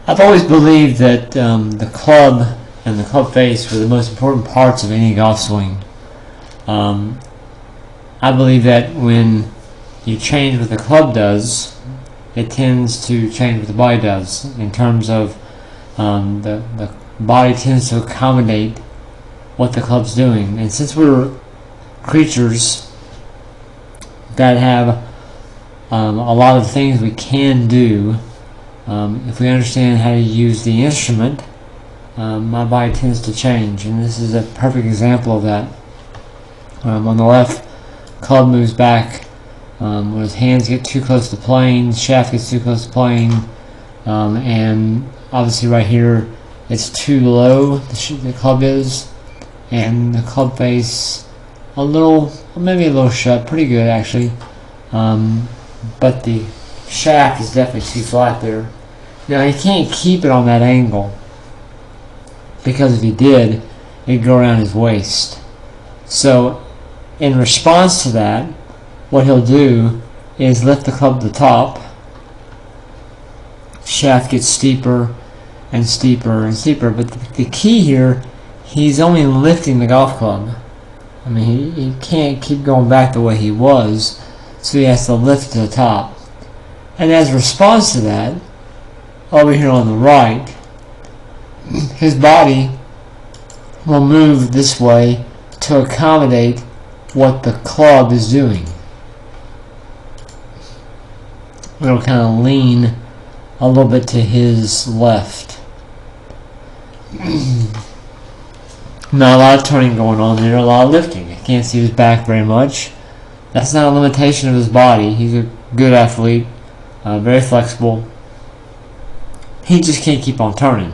I've always believed that the club and the club face were the most important parts of any golf swing. I believe that when you change what the club does, it tends to change what the body does. In terms of the body tends to accommodate what the club's doing. And since we're creatures that have a lot of things we can do, if we understand how to use the instrument, my body tends to change, and this is a perfect example of that. On the left, club moves back when his hands get too close to plane, shaft gets too close to plane, and obviously right here it's too low, the club is, and the club face a little, maybe a little shut, pretty good actually, but the shaft is definitely too flat there. Now he can't keep it on that angle, because if he did, it'd go around his waist. So in response to that, what he'll do is lift the club to the top. Shaft gets steeper and steeper and steeper, but the key here, he's only lifting the golf club. I mean, he can't keep going back the way he was, so he has to lift to the top. And as a response to that, over here on the right, his body will move this way to accommodate what the club is doing. It'll kind of lean a little bit to his left. Not a lot of turning going on there, a lot of lifting. I can't see his back very much. That's not a limitation of his body. He's a good athlete, very flexible. He just can't keep on turning,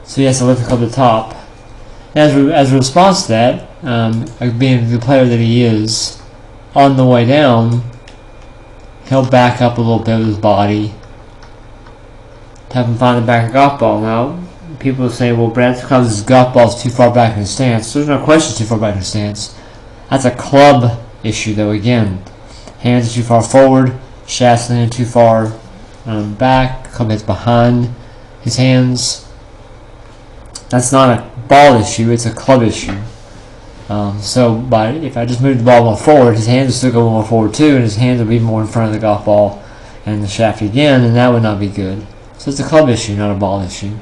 so he has to lift the club to the top. As a response to that, being the player that he is, on the way down, he'll back up a little bit with his body, have him find the back of the golf ball. Now, people will say, well, Brad, that's because his golf ball is too far back in his stance. There's no question it's too far back in his stance. That's a club issue, though, again. Hands are too far forward, shaft's leaning too far back, club head's behind his hands. That's not a ball issue, it's a club issue. So if I just move the ball more forward, his hands will still go more forward too, and his hands will be more in front of the golf ball and the shaft again, and that would not be good. So it's a club issue, not a ball issue.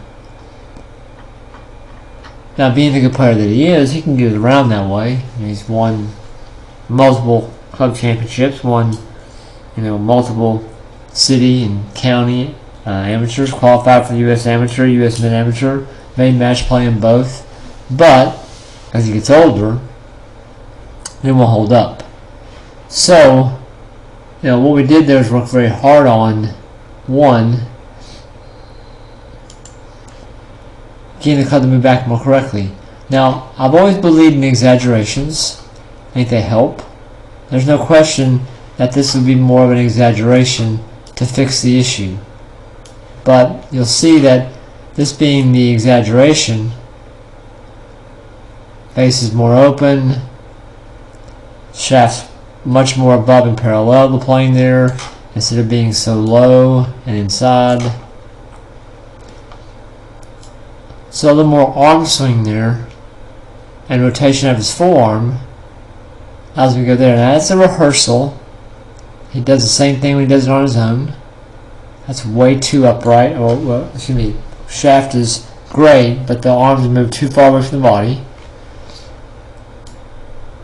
Now, being the good player that he is, he can get it around that way. He's won multiple club championships, won multiple city and county amateurs, qualified for the U.S. Amateur, U.S. Mid-Amateur, made match play in both. But as he gets older, it won't hold up. So, what we did there is work very hard on, one, getting the club to move back more correctly. Now, I've always believed in exaggerations. I think they help. There's no question that this would be more of an exaggeration to fix the issue. But you'll see that this being the exaggeration, face is more open, shaft's much more above and parallel to the plane there, instead of being so low and inside. So a little more arm swing there, and rotation of his forearm as we go there. Now that's a rehearsal. He does the same thing when he does it on his own. That's way too upright. Shaft is great, but the arms move too far away from the body.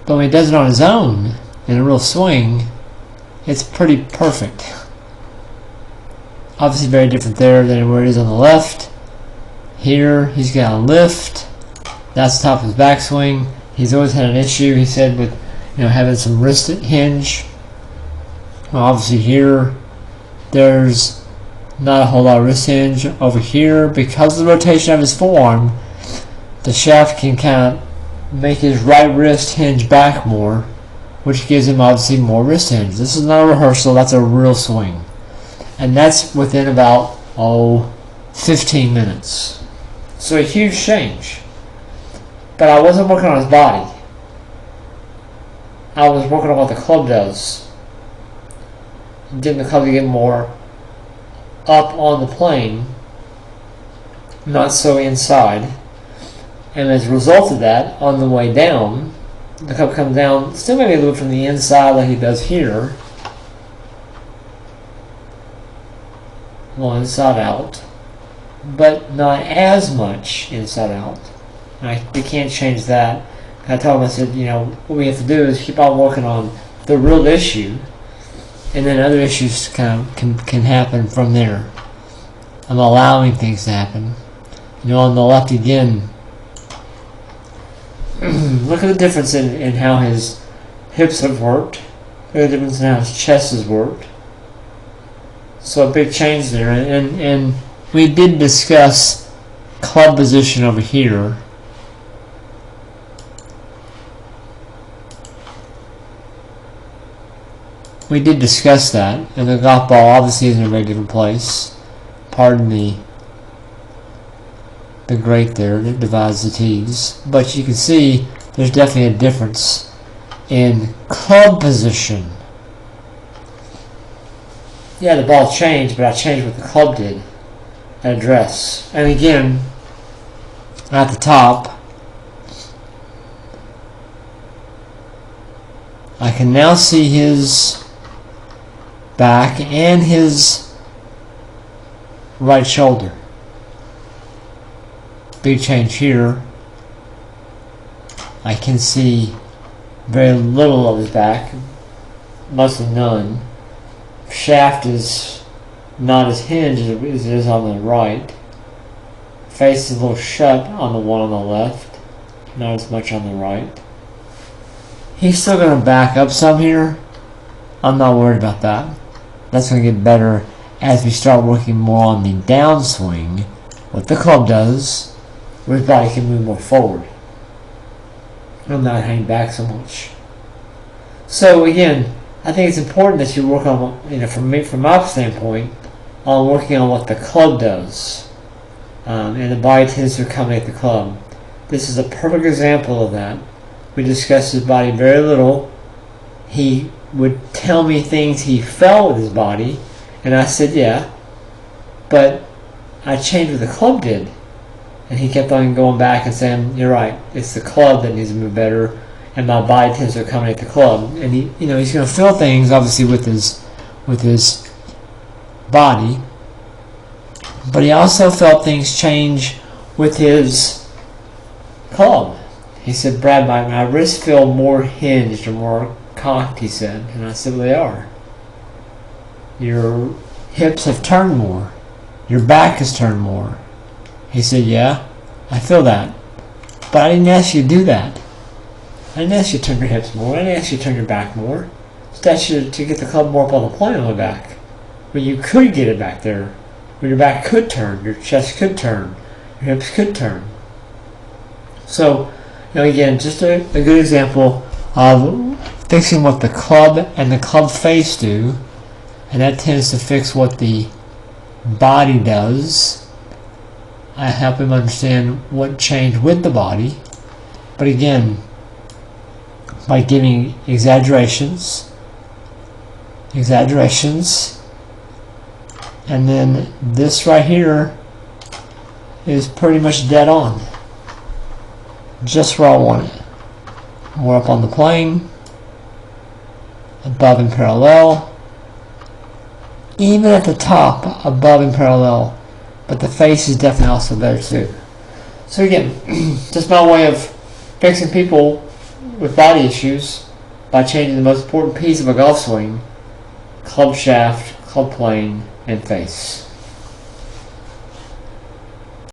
But when he does it on his own, in a real swing, it's pretty perfect. Obviously very different there than where it is on the left. Here, he's got a lift. That's the top of his backswing. He's always had an issue, he said, with having some wrist hinge. Well, obviously here, there's not a whole lot of wrist hinge. Over here, because of the rotation of his forearm, the shaft can kind of make his right wrist hinge back more, which gives him obviously more wrist hinge. This is not a rehearsal, that's a real swing. And that's within about 15 minutes. So a huge change. But I wasn't working on his body. I was working on what the club does. Getting the club to get more up on the plane not so inside. And as a result of that, on the way down, the club comes down, still maybe a little bit from the inside like he does here. Well, inside out. But not as much inside out. We can't change that. I told him, I said, what we have to do is keep on working on the real issue, and then other issues can happen from there. I'm allowing things to happen. On the left again, look at the difference in how his hips have worked. Look at the difference in how his chest has worked. So a big change there. And we did discuss club position over here. We did discuss that, and the golf ball obviously is in a very different place. Pardon the grate there that divides the tees. But you can see there's definitely a difference in club position. Yeah, the ball changed, but I changed what the club did at address. And again, at the top, I can now see his back and his right shoulder. Big change here. I can see very little of his back, mostly none. Shaft is not as hinged as it is on the right. Face is a little shut on the one on the left, not as much on the right. He's still going to back up some here. I'm not worried about that. That's going to get better as we start working more on the downswing, what the club does, where his body can move more forward. I'm not hanging back so much. So again, I think it's important that you work on, from my standpoint, on working on what the club does. And the body tends to accommodate the club. This is a perfect example of that. We discussed his body very little. He would tell me things he felt with his body, and I said, yeah, but I changed what the club did. And he kept on going back and saying, you're right, it's the club that needs to move better, and my body tends to accommodate the club. And he's going to feel things, obviously, with his body, but he also felt things change with his club. He said, Brad, my wrists feel more hinged or more cocked, he said. And I said, well, they are. Your hips have turned more. Your back has turned more. He said, yeah, I feel that. But I didn't ask you to do that. I didn't ask you to turn your hips more. I didn't ask you to turn your back more. I just asked you to get the club more up on the plane on the back. Where you could get it back there. Where your back could turn. Your chest could turn. Your hips could turn. So, again, just a good example of fixing what the club and the club face do, and that tends to fix what the body does. I help him understand what changed with the body, but again, by giving exaggerations, and then this right here is pretty much dead on. Just where I want it. We're up on the plane, above and parallel, even at the top, above and parallel, but the face is definitely also better too. So again, just my way of fixing people with body issues by changing the most important piece of a golf swing: club shaft, club plane, and face.